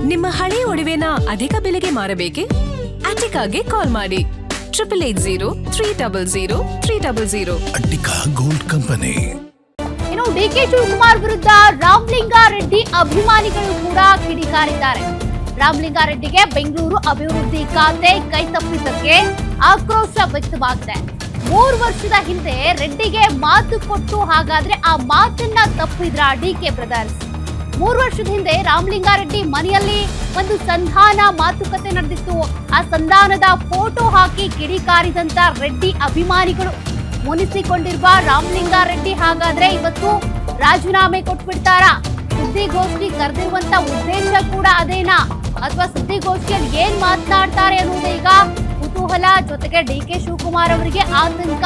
ನಿಮ್ಮ ಹಳೆ ಒಡವೆನ ಅಧಿಕ ಬೆಲೆಗೆ ಮಾರಬೇಕೆ? ಅಟಿಕಾಗೆ ಕಾಲ್ ಮಾಡಿ 8880 ಅಟಿಕಾ ಗೋಲ್ಡ್ ಕಂಪನಿ. ಇನ್ನು ಡಿಕೆ ಶಿವಕುಮಾರ್ ವಿರುದ್ಧ ರಾಮಲಿಂಗಾರೆಡ್ಡಿ ಅಭಿಮಾನಿಗಳು ಕೂಡ ಕಿಡಿಕಾರಿದ್ದಾರೆ. ರಾಮಲಿಂಗಾರೆಡ್ಡಿಗೆ ಬೆಂಗಳೂರು ಅಭಿವೃದ್ಧಿ ಖಾತೆ ಕೈ ತಪ್ಪಿದ್ದಕ್ಕೆ ಆಕ್ರೋಶ ವ್ಯಕ್ತವಾಗಿದೆ. 3 ವರ್ಷದ ಹಿಂದೆ ರೆಡ್ಡಿಗೆ ಮಾತು ಕೊಟ್ಟು ಹಾಗಾದ್ರೆ ಆ ಮಾತನ್ನ ತಪ್ಪಿದ್ರ ಡಿಕೆ ಬ್ರದರ್ಸ್? 3 ವರ್ಷದ ಹಿಂದೆ ರಾಮಲಿಂಗಾರೆಡ್ಡಿ ಮನೆಯಲ್ಲಿ ಒಂದು ಸಂಧಾನ ಮಾತುಕತೆ ನಡೆದಿತ್ತು. ಆ ಸಂಧಾನದ ಫೋಟೋ ಹಾಕಿ ಕಿಡಿಕಾರಿದಂತ ರೆಡ್ಡಿ ಅಭಿಮಾನಿಗಳು ಮುನಿಸಿಕೊಂಡಿರುವ ರಾಮಲಿಂಗಾರೆಡ್ಡಿ ಹಾಗಾದ್ರೆ ಇವತ್ತು ರಾಜೀನಾಮೆ ಕೊಟ್ಬಿಡ್ತಾರಾ? ಸುದ್ದಿಗೋಷ್ಠಿ ಕರೆದಿರುವಂತ ಉದ್ದೇಶ ಕೂಡ ಅದೇನಾ, ಅಥವಾ ಸುದ್ದಿಗೋಷ್ಠಿಯಲ್ಲಿ ಏನ್ ಮಾತನಾಡ್ತಾರೆ ಅನ್ನೋದೇ ಈಗ ಕುತೂಹಲ. ಜೊತೆಗೆ ಡಿಕೆ ಶಿವಕುಮಾರ್ ಅವರಿಗೆ ಆತಂಕ.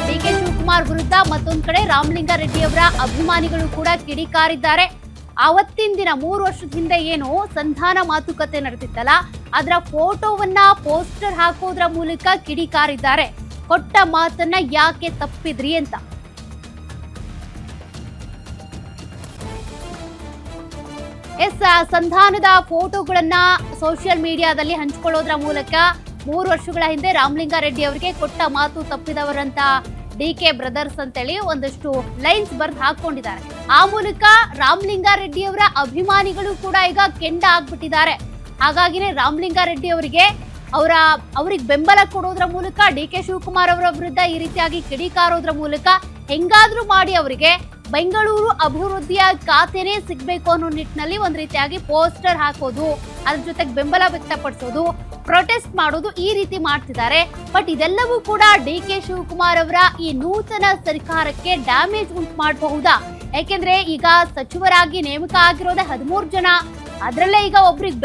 ಡಿಕೆ ಶಿವಕುಮಾರ್ ವಿರುದ್ಧ ಮತ್ತೊಂದ್ ಕಡೆ ರಾಮಲಿಂಗಾರೆಡ್ಡಿ ಅವರ ಅಭಿಮಾನಿಗಳು ಕೂಡ ಕಿಡಿಕಾರಿದ್ದಾರೆ. ಆವತ್ತಿನ ದಿನ 3 ವರ್ಷದ ಹಿಂದೆ ಏನು ಸಂಧಾನ ಮಾತುಕತೆ ನಡೆದಿತ್ತಲ್ಲ, ಅದರ ಫೋಟೋವನ್ನ ಪೋಸ್ಟರ್ ಹಾಕೋದ್ರ ಮೂಲಕ ಕಿಡಿಕಾರಿದ್ದಾರೆ. ಕೊಟ್ಟ ಮಾತನ್ನ ಯಾಕೆ ತಪ್ಪಿದ್ರಿ ಅಂತ. ಸಂಧಾನದ ಫೋಟೋಗಳನ್ನ ಸೋಷಿಯಲ್ ಮೀಡಿಯಾದಲ್ಲಿ ಹಂಚಿಕೊಳ್ಳೋದ್ರ ಮೂಲಕ 3 ವರ್ಷಗಳ ಹಿಂದೆ ರಾಮಲಿಂಗಾರೆಡ್ಡಿ ಅವರಿಗೆ ಕೊಟ್ಟ ಮಾತು ತಪ್ಪಿದವರಂತ ಡಿಕೆ ಬ್ರದರ್ಸ್ ಅಂತೇಳಿ ಒಂದಷ್ಟು ಲೈನ್ಸ್ ಬರ್ದು ಹಾಕೊಂಡಿದ್ದಾರೆ. ಆ ಮೂಲಕ ರಾಮಲಿಂಗಾರೆಡ್ಡಿ ಅವರ ಅಭಿಮಾನಿಗಳು ಕೂಡ ಈಗ ಕೆಂಡ ಆಗ್ಬಿಟ್ಟಿದ್ದಾರೆ. ಹಾಗಾಗಿನೇ ರಾಮಲಿಂಗಾರೆಡ್ಡಿ ಅವರಿಗೆ ಅವ್ರಿಗೆ ಬೆಂಬಲ ಕೊಡೋದ್ರ ಮೂಲಕ ಡಿಕೆ ಶಿವಕುಮಾರ್ ಅವರ ವಿರುದ್ಧ ಈ ರೀತಿಯಾಗಿ ಕಿಡಿಕಾರೋದ್ರ ಮೂಲಕ ಹೆಂಗಾದ್ರೂ ಮಾಡಿ ಅವರಿಗೆ ಬೆಂಗಳೂರು ಅಭಿವೃದ್ಧಿಯ ಖಾತೆನೇ ಸಿಗ್ಬೇಕು ಅನ್ನೋ ನಿಟ್ಟಿನಲ್ಲಿ ಒಂದ್ ರೀತಿಯಾಗಿ ಪೋಸ್ಟರ್ ಹಾಕೋದು, ಅದ್ರ ಜೊತೆಗೆ ಬೆಂಬಲ ವ್ಯಕ್ತಪಡಿಸೋದು, ಪ್ರೊಟೆಸ್ಟ್ ಮಾಡೋದು, ಈ ರೀತಿ ಮಾಡ್ತಿದ್ದಾರೆ. ಬಟ್ ಇದೆಲ್ಲವೂ ಕೂಡ ಡಿಕೆ ಶಿವಕುಮಾರ್ ಅವರ ಈ ನೂತನ ಸರ್ಕಾರಕ್ಕೆ ಡ್ಯಾಮೇಜ್ ಉಂಟು ಮಾಡಬಹುದಾ? ಯಾಕೆಂದ್ರೆ ಈಗ ಸಚಿವರಾಗಿ ನೇಮಕ ಆಗಿರೋದೇ 13 ಜನ. ಅದ್ರಲ್ಲೇ ಈಗ ಒಬ್ರಿಗೆ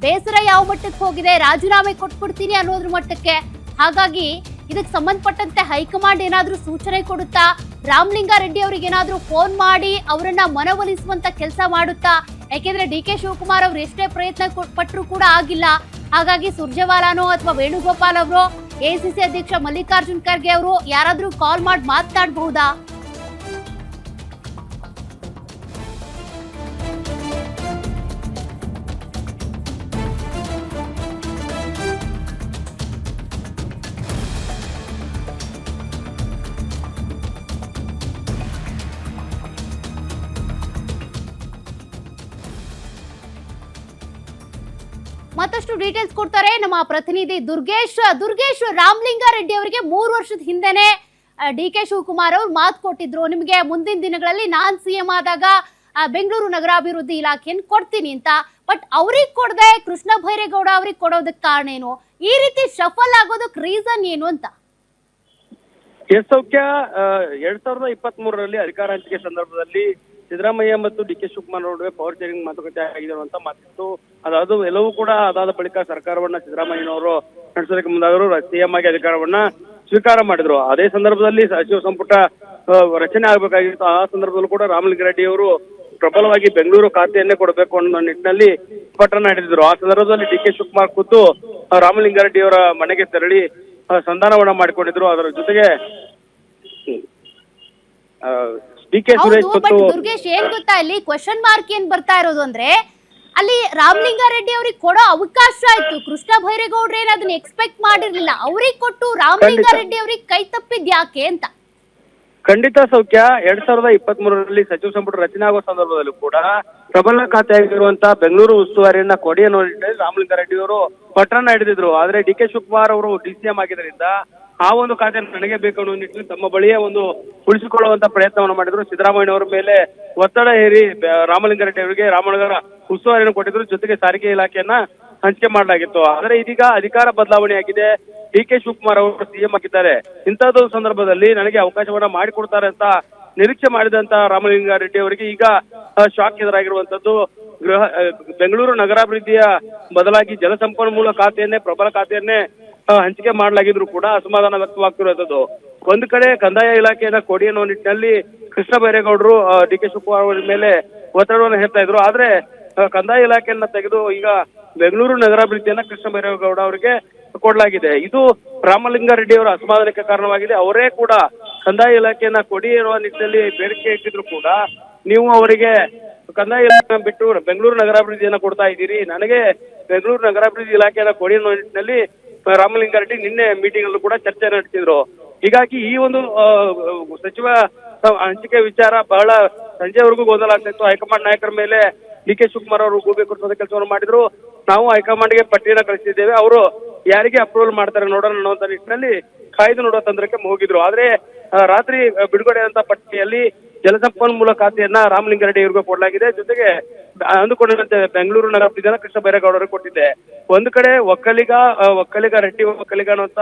ಬೇಸರ ಯಾವ ಮಟ್ಟಕ್ಕೆ ಹೋಗಿದೆ, ರಾಜೀನಾಮೆ ಕೊಟ್ಬಿಡ್ತೀನಿ ಅನ್ನೋದ್ರ ಮಟ್ಟಕ್ಕೆ. ಹಾಗಾಗಿ ಇದಕ್ಕೆ ಸಂಬಂಧಪಟ್ಟಂತೆ ಹೈಕಮಾಂಡ್ ಏನಾದ್ರೂ ಸೂಚನೆ ಕೊಡುತ್ತಾ? ರಾಮಲಿಂಗಾರೆಡ್ಡಿ ಅವ್ರಿಗೆ ಏನಾದ್ರೂ ಫೋನ್ ಮಾಡಿ ಅವರನ್ನ ಮನವೊಲಿಸುವಂತ ಕೆಲಸ ಮಾಡುತ್ತಾ? ಯಾಕೆಂದ್ರೆ ಡಿಕೆ ಶಿವಕುಮಾರ್ ಅವರು ಎಷ್ಟೇ ಪ್ರಯತ್ನ ಪಟ್ಟರು ಕೂಡ ಆಗಿಲ್ಲ. ಹಾಗಾಗಿ ಸುರ್ಜೇವಾಲಾನೋ ಅಥವಾ ವೇಣುಗೋಪಾಲ್ ಅವರು, ಎಸಿಸಿ ಅಧ್ಯಕ್ಷ ಮಲ್ಲಿಕಾರ್ಜುನ್ ಖರ್ಗೆ ಅವರು ಯಾರಾದ್ರೂ ಕಾಲ್ ಮಾಡಿ ಮಾತನಾಡಬಹುದಾ? ಮತ್ತಷ್ಟು ಡೀಟೇಲ್ಸ್ ಕೊಡ್ತಾರೆ ನಮ್ಮ ಪ್ರತಿನಿಧಿ ದುರ್ಗೇಶ್. ರಾಮಲಿಂಗಾರೆಡ್ಡಿ ಅವರಿಗೆ 3 ವರ್ಷದ ಹಿಂದೆನೆ ಡಿಕೆ ಶಿವಕುಮಾರ್ ಅವರು ಮಾತು ಕೊಟ್ಟಿದ್ರು, ನಿಮಗೆ ಮುಂದಿನ ದಿನಗಳಲ್ಲಿ ನಾನ್ ಸಿಎಂ ಆದಾಗ ಬೆಂಗಳೂರು ನಗರಾಭಿವೃದ್ಧಿ ಇಲಾಖೆಯನ್ನು ಕೊಡ್ತೀನಿ ಅಂತ. ಬಟ್ ಅವ್ರಿಗೆ ಕೊಡದೆ ಕೃಷ್ಣ ಬೈರೇಗೌಡ ಅವ್ರಿಗೆ ಕೊಡೋದಕ್ಕೆ ಕಾರಣ ಏನು? ಈ ರೀತಿ ಶಫಲ್ ಆಗೋದಕ್ಕೆ ರೀಸನ್ ಏನು ಅಂತ? ಸೌಖ್ಯ 2023ರಲ್ಲಿ ಅಧಿಕಾರ ಹಂಚಿಕೆ ಸಂದರ್ಭದಲ್ಲಿ ಸಿದ್ದರಾಮಯ್ಯ ಮತ್ತು ಡಿಕೆ ಶಿವಕುಮಾರ್ ನಡುವೆ ಪವರ್ ಶೇರಿಂಗ್ ಮಾತುಕತೆ ಆಗಿದೆ ಅಂತ ಮಾತಿತ್ತು. ಅದು ಎಲ್ಲವೂ ಕೂಡ ಅದಾದ ಬಳಿಕ ಸರ್ಕಾರವನ್ನ ಸಿದ್ದರಾಮಯ್ಯನವರು ನಡೆಸೋದಕ್ಕೆ ಮುಂದಾದರು. ಸಿಎಂ ಆಗಿ ಅಧಿಕಾರವನ್ನ ಸ್ವೀಕಾರ ಮಾಡಿದ್ರು. ಅದೇ ಸಂದರ್ಭದಲ್ಲಿ ಸಚಿವ ಸಂಪುಟ ರಚನೆ ಆಗಬೇಕಾಗಿತ್ತು. ಆ ಸಂದರ್ಭದಲ್ಲೂ ಕೂಡ ರಾಮಲಿಂಗಾರೆಡ್ಡಿ ಅವರು ಪ್ರಬಲವಾಗಿ ಬೆಂಗಳೂರು ಖಾತೆಯನ್ನೇ ಕೊಡಬೇಕು ಅನ್ನೋ ನಿಟ್ಟಿನಲ್ಲಿ ಪಟ್ಟಣ ಹಿಡಿದಿದ್ರು. ಆ ಸಂದರ್ಭದಲ್ಲಿ ಡಿಕೆ ಶಿವಕುಮಾರ್ ಖುದ್ದು ರಾಮಲಿಂಗಾರೆಡ್ಡಿ ಅವರ ಮನೆಗೆ ತೆರಳಿ ಸಂಧಾನವನ್ನ ಮಾಡಿಕೊಂಡಿದ್ರು. ಅದರ ಜೊತೆಗೆ ಡಿಕೆ ಸುರೇಶ್ ದುರ್ಗೇಶ್ ಏನ್ ಗೊತ್ತಾ, ಇಲ್ಲಿ ಕ್ವೆಶ್ಚನ್ ಮಾರ್ಕ್ ಏನ್ ಬರ್ತಾ ಇರೋದು ಅಂದ್ರೆ, ಅಲ್ಲಿ ರಾಮಲಿಂಗಾರೆಡ್ಡಿ ಅವ್ರಿಗೆ ಕೊಡೋ ಅವಕಾಶ ಆಯ್ತು. ಕೃಷ್ಣ ಬೈರೇಗೌಡ್ರ ಏನ್ ಅದನ್ನ ಎಕ್ಸ್ಪೆಕ್ಟ್ ಮಾಡಿರ್ಲಿಲ್ಲ. ಅವ್ರಿಗೆ ಕೊಟ್ಟು ರಾಮಲಿಂಗಾರೆಡ್ಡಿ ಅವ್ರಿಗೆ ಕೈ ತಪ್ಪಿದ್ ಯಾಕೆ ಅಂತ? ಖಂಡಿತ ಸೌಖ್ಯ. 2023ರಲ್ಲಿ ಸಚಿವ ಸಂಪುಟ ರಚನೆ ಆಗೋ ಸಂದರ್ಭದಲ್ಲೂ ಕೂಡ ಪ್ರಬಲ ಖಾತೆ ಆಗಿರುವಂತಹ ಬೆಂಗಳೂರು ಉಸ್ತುವಾರಿಯನ್ನ ಕೊಡಿ ಅನ್ನೋ ನಿಟ್ಟಿನಲ್ಲಿ ರಾಮಲಿಂಗಾರೆಡ್ಡಿ ಅವರು ಪಟ್ಟಣ ಹಿಡಿದಿದ್ರು. ಆದ್ರೆ ಡಿಕೆ ಶಿವಕುಮಾರ್ ಅವರು ಡಿಸಿಎಂ ಆಗಿದ್ದರಿಂದ ಆ ಒಂದು ಖಾತೆ ನನಗೆ ಬೇಕು ಅನ್ನೋ ನಿಟ್ಟಿನಲ್ಲಿ ತಮ್ಮ ಬಳಿಯೇ ಒಂದು ಉಳಿಸಿಕೊಳ್ಳುವಂತ ಪ್ರಯತ್ನವನ್ನು ಮಾಡಿದ್ರು. ಸಿದ್ದರಾಮಯ್ಯ ಅವರ ಮೇಲೆ ಒತ್ತಡ ಹೇರಿ ರಾಮಲಿಂಗಾರೆಡ್ಡಿ ಅವರಿಗೆ ರಾಮನಗರ ಉಸ್ತುವಾರಿಯನ್ನು ಕೊಟ್ಟಿದ್ರು. ಜೊತೆಗೆ ಸಾರಿಗೆ ಇಲಾಖೆಯನ್ನ ಹಂಚಿಕೆ ಮಾಡಲಾಗಿತ್ತು. ಆದ್ರೆ ಇದೀಗ ಅಧಿಕಾರ ಬದಲಾವಣೆ ಆಗಿದೆ. ಡಿಕೆ ಶಿವಕುಮಾರ್ ಅವರು ಸಿಎಂ ಆಗಿದ್ದಾರೆ. ಇಂಥದ್ದು ಸಂದರ್ಭದಲ್ಲಿ ನನಗೆ ಅವಕಾಶವನ್ನ ಮಾಡಿಕೊಡ್ತಾರೆ ಅಂತ ನಿರೀಕ್ಷೆ ಮಾಡಿದಂತ ರಾಮಲಿಂಗಾರೆಡ್ಡಿ ಅವರಿಗೆ ಈಗ ಶಾಕ್ ಎದುರಾಗಿರುವಂತದ್ದು. ಬೆಂಗಳೂರು ನಗರಾಭಿವೃದ್ಧಿಯ ಬದಲಾಗಿ ಜಲಸಂಪನ್ಮೂಲ ಖಾತೆಯನ್ನೇ ಪ್ರಬಲ ಖಾತೆಯನ್ನೇ ಹಂಚಿಕೆ ಮಾಡಲಾಗಿದ್ರು ಕೂಡ ಅಸಮಾಧಾನ ವ್ಯಕ್ತವಾಗ್ತಿರುವಂತದ್ದು. ಒಂದು ಕಡೆ ಕಂದಾಯ ಇಲಾಖೆಯನ್ನ ಕೊಡಿ ಅನ್ನೋ ನಿಟ್ಟಿನಲ್ಲಿ ಕೃಷ್ಣ ಬೈರೇಗೌಡರು ಡಿಕೆ ಶಿವಕುಮಾರ್ ಅವರ ಮೇಲೆ ಒತ್ತಡವನ್ನು ಹೇರ್ತಾ ಇದ್ರು. ಆದ್ರೆ ಕಂದಾಯ ಇಲಾಖೆಯನ್ನ ತೆಗೆದು ಈಗ ಬೆಂಗಳೂರು ನಗರಾಭಿವೃದ್ಧಿಯನ್ನ ಕೃಷ್ಣ ಬೈರೇಗೌಡ ಅವರಿಗೆ ಕೊಡಲಾಗಿದೆ. ಇದು ರಾಮಲಿಂಗಾರೆಡ್ಡಿ ಅವರ ಅಸಮಾಧಾನಕ್ಕೆ ಕಾರಣವಾಗಿದೆ. ಅವರೇ ಕೂಡ ಕಂದಾಯ ಇಲಾಖೆಯನ್ನ ಕೊಡಿ ಎನ್ನುವ ನಿಟ್ಟಿನಲ್ಲಿ ಬೇಡಿಕೆ ಇಟ್ಟಿದ್ರು ಕೂಡ ನೀವು ಅವರಿಗೆ ಕಂದಾಯ ಇಲಾಖೆ ಬಿಟ್ಟು ಬೆಂಗಳೂರು ನಗರಾಭಿವೃದ್ಧಿಯನ್ನ ಕೊಡ್ತಾ ಇದ್ದೀರಿ, ನನಗೆ ಬೆಂಗಳೂರು ನಗರಾಭಿವೃದ್ಧಿ ಇಲಾಖೆಯನ್ನ ಕೊಡಿ ಅನ್ನೋ ನಿಟ್ಟಿನಲ್ಲಿ ರಾಮಲಿಂಗಾರೆಡ್ಡಿ ನಿನ್ನೆ ಮೀಟಿಂಗ್ ಅಲ್ಲೂ ಕೂಡ ಚರ್ಚೆ ನಡೆಸಿದ್ರು. ಹೀಗಾಗಿ ಈ ಒಂದು ಸಚಿವ ಹಂಚಿಕೆ ವಿಚಾರ ಬಹಳ ಸಂಜೆವರೆಗೂ ಗೊಂದಲ ಆಗ್ತಾ ಇತ್ತು. ಹೈಕಮಾಂಡ್ ನಾಯಕರ ಮೇಲೆ ಡಿ.ಕೆ. ಶಿವಕುಮಾರ್ ಅವರು ಗೂಬೆ ಕೊಡಿಸೋದ ಕೆಲಸವನ್ನು ಮಾಡಿದ್ರು. ನಾವು ಹೈಕಮಾಂಡ್ಗೆ ಪಟ್ಟಿಯನ್ನು ಕಳಿಸಿದ್ದೇವೆ, ಅವರು ಯಾರಿಗೆ ಅಪ್ರೂವಲ್ ಮಾಡ್ತಾರೆ ನೋಡೋಣ ಅನ್ನುವಂತ ನಿಟ್ಟಿನಲ್ಲಿ ಕಾಯ್ದು ನೋಡೋ ತಂತ್ರಕ್ಕೆ ಹೋಗಿದ್ರು. ಆದ್ರೆ ರಾತ್ರಿ ಬಿಡುಗಡೆಯಾದಂತ ಪಟ್ಟಿಯಲ್ಲಿ ಜಲಸಂಪನ್ಮೂಲ ಖಾತೆಯನ್ನ ರಾಮಲಿಂಗಾರೆಡ್ಡಿ ಅವರಿಗೂ ಕೊಡಲಾಗಿದೆ. ಜೊತೆಗೆ ಅಂದುಕೊಂಡಂತೆ ಬೆಂಗಳೂರು ನಗರಾಭಿವೃದ್ಧಿಯನ್ನ ಕೃಷ್ಣ ಬೈರೇಗೌಡರಿಗೆ ಕೊಟ್ಟಿದೆ. ಒಂದು ಕಡೆ ಒಕ್ಕಲಿಗ ರೆಡ್ಡಿ ಒಕ್ಕಲಿಗ ಅನ್ನುವಂತ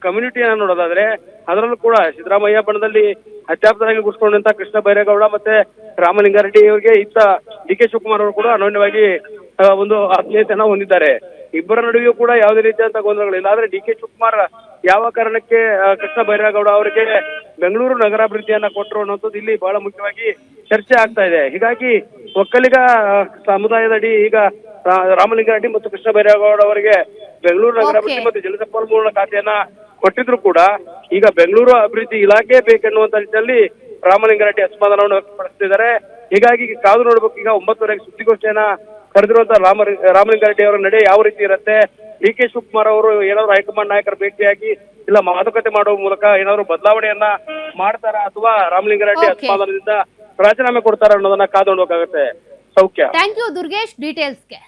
ಕಮ್ಯುನಿಟಿಯನ್ನ ನೋಡೋದಾದ್ರೆ ಅದರಲ್ಲೂ ಕೂಡ ಸಿದ್ದರಾಮಯ್ಯ ಬಣದಲ್ಲಿ ಅತ್ಯಾಪ್ತರಾಗಿ ಗುರುತಿಸಿಕೊಂಡಂತ ಕೃಷ್ಣ ಬೈರೇಗೌಡ ಮತ್ತೆ ರಾಮಲಿಂಗಾರೆಡ್ಡಿ ಅವರಿಗೆ ಇತ್ತ ಡಿ.ಕೆ. ಶಿವಕುಮಾರ್ ಅವರು ಕೂಡ ಅನನ್ಯವಾಗಿ ಒಂದು ಆತ್ಮೀಯತೆಯನ್ನ ಹೊಂದಿದ್ದಾರೆ. ಇಬ್ಬರ ನಡುವೆಯೂ ಕೂಡ ಯಾವುದೇ ರೀತಿಯಂತ ಗೊಂದಲಗಳಿಲ್ಲ. ಆದ್ರೆ ಡಿ.ಕೆ. ಶಿವಕುಮಾರ್ ಯಾವ ಕಾರಣಕ್ಕೆ ಕೃಷ್ಣ ಬೈರೇಗೌಡ ಅವರಿಗೆ ಬೆಂಗಳೂರು ನಗರಾಭಿವೃದ್ಧಿಯನ್ನ ಕೊಟ್ಟರು ಅನ್ನೋದು ಇಲ್ಲಿ ಬಹಳ ಮುಖ್ಯವಾಗಿ ಚರ್ಚೆ ಆಗ್ತಾ ಇದೆ. ಹೀಗಾಗಿ ಒಕ್ಕಲಿಗ ಸಮುದಾಯದಡಿ ಈಗ ರಾಮಲಿಂಗಾರೆಡ್ಡಿ ಮತ್ತು ಕೃಷ್ಣ ಬೈರೇಗೌಡ ಅವರಿಗೆ ಬೆಂಗಳೂರು ನಗರಾಭಿವೃದ್ಧಿ ಮತ್ತು ಜಲಸಂಪನ್ಮೂಲ ಖಾತೆಯನ್ನ ಕೊಟ್ಟಿದ್ರು ಕೂಡ ಈಗ ಬೆಂಗಳೂರು ಅಭಿವೃದ್ಧಿ ಇಲಾಖೆ ಬೇಕೆನ್ನುವಂತ ನಿಟ್ಟಿನಲ್ಲಿ ರಾಮಲಿಂಗಾರೆಡ್ಡಿ ಅಸಮಾಧಾನವನ್ನು ವ್ಯಕ್ತಪಡಿಸುತ್ತಿದ್ದಾರೆ. ಹೀಗಾಗಿ ಕಾದು ನೋಡ್ಬೇಕು. ಈಗ 9:30 ಸುದ್ದಿಗೋಷ್ಠಿಯನ್ನ ಕರೆದಿರುವಂತ ರಾಮಲಿಂಗಾರೆಡ್ಡಿ ಅವರ ನಡೆ ಯಾವ ರೀತಿ ಇರುತ್ತೆ, ಡಿ.ಕೆ. ಶಿವಕುಮಾರ್ ಅವರು ಏನಾದ್ರು ಹೈಕಮಾಂಡ್ ನಾಯಕರ ಭೇಟಿಯಾಗಿ ಇಲ್ಲ ಮಾತುಕತೆ ಮಾಡುವ ಮೂಲಕ ಏನಾದ್ರು ಬದಲಾವಣೆಯನ್ನ ಮಾಡ್ತಾರ ಅಥವಾ ರಾಮಲಿಂಗಾರೆಡ್ಡಿ ಅಸಮಾಧಾನದಿಂದ ರಾಜೀನಾಮೆ ಕೊಡ್ತಾರ ಅನ್ನೋದನ್ನ ಕಾದು ನೋಡ್ಬೇಕಾಗತ್ತೆ. ಸೌಖ್ಯ. Thank you Durgesh ಡೀಟೇಲ್ಸ್ಗೆ.